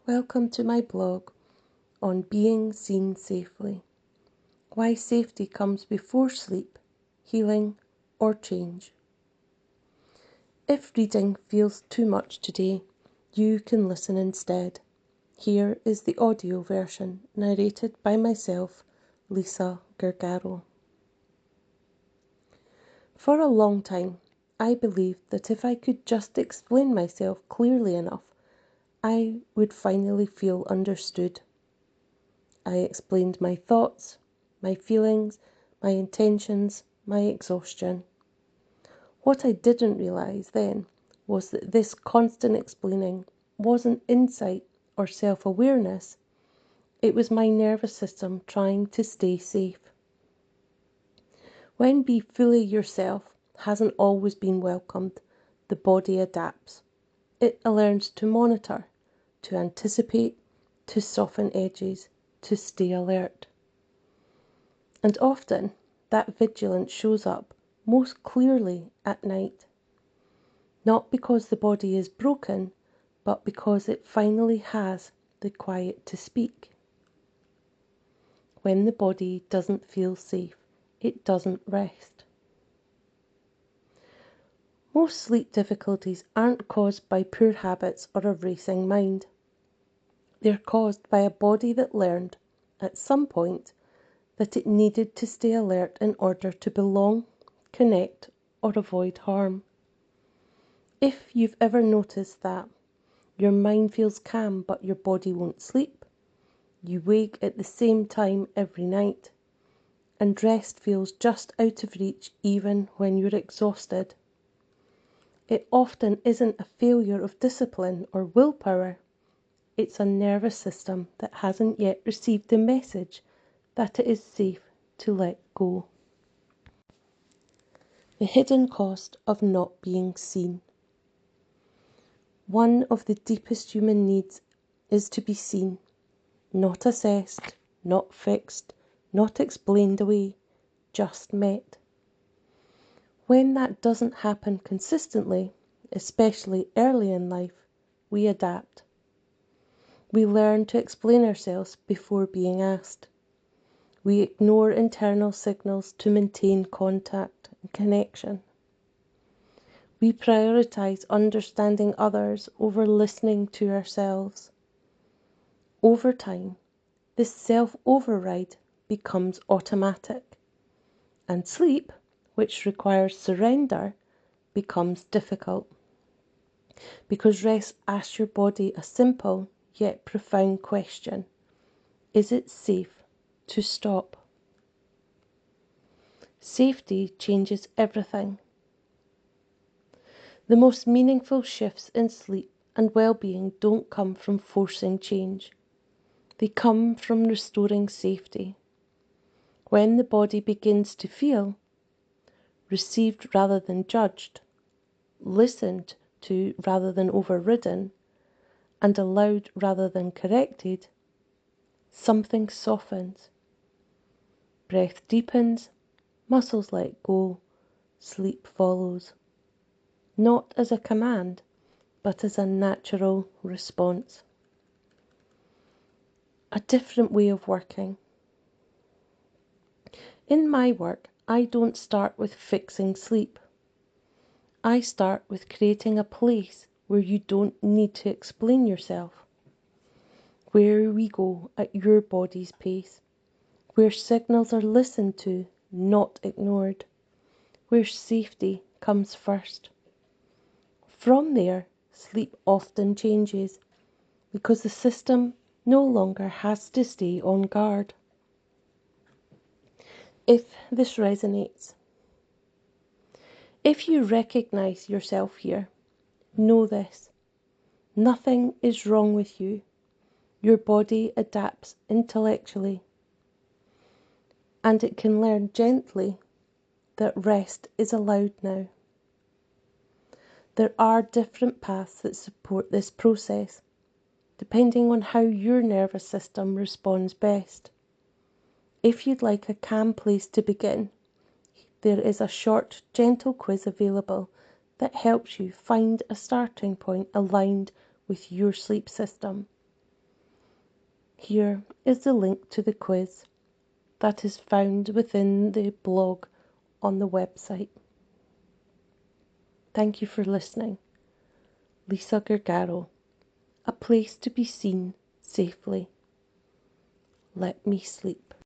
Welcome to my blog on being seen safely. Why safety comes before sleep, healing or change. If reading feels too much today, you can listen instead. Here is the audio version narrated by myself, Lisa Gargaro. For a long time, I believed that if I could just explain myself clearly enough, I would finally feel understood. I explained my thoughts, my feelings, my intentions, my exhaustion. What I didn't realise then was that this constant explaining wasn't insight or self-awareness, it was my nervous system trying to stay safe. When be fully yourself hasn't always been welcomed, the body adapts. It learns to monitor, to anticipate, to soften edges, to stay alert. And often that vigilance shows up most clearly at night. Not because the body is broken, but because it finally has the quiet to speak. When the body doesn't feel safe, it doesn't rest. Most sleep difficulties aren't caused by poor habits or a racing mind. They're caused by a body that learned, at some point, that it needed to stay alert in order to belong, connect, or avoid harm. If you've ever noticed that your mind feels calm but your body won't sleep, you wake at the same time every night, and rest feels just out of reach even when you're exhausted, it often isn't a failure of discipline or willpower. It's a nervous system that hasn't yet received the message that it is safe to let go. The hidden cost of not being seen. One of the deepest human needs is to be seen, not assessed, not fixed, not explained away, just met. When that doesn't happen consistently, especially early in life, we adapt. We learn to explain ourselves before being asked. We ignore internal signals to maintain contact and connection. We prioritize understanding others over listening to ourselves. Over time, this self-override becomes automatic, and sleep, which requires surrender, becomes difficult. Because rest asks your body a simple yet profound question. Is it safe to stop? Safety changes everything. The most meaningful shifts in sleep and well-being don't come from forcing change. They come from restoring safety. When the body begins to feel received rather than judged, listened to rather than overridden, and allowed rather than corrected, something softens. Breath deepens, muscles let go, sleep follows. Not as a command, but as a natural response. A different way of working. In my work, I don't start with fixing sleep. I start with creating a place where you don't need to explain yourself. Where we go at your body's pace. Where signals are listened to, not ignored. Where safety comes first. From there, sleep often changes because the system no longer has to stay on guard. If this resonates, if you recognize yourself here, know this. Nothing is wrong with you. Your body adapts intellectually, and it can learn gently that rest is allowed now. There are different paths that support this process, depending on how your nervous system responds best. If you'd like a calm place to begin, there is a short, gentle quiz available that helps you find a starting point aligned with your sleep system. Here is the link to the quiz that is found within the blog on the website. Thank you for listening. Lisa Gargaro. A place to be seen safely. Let me sleep.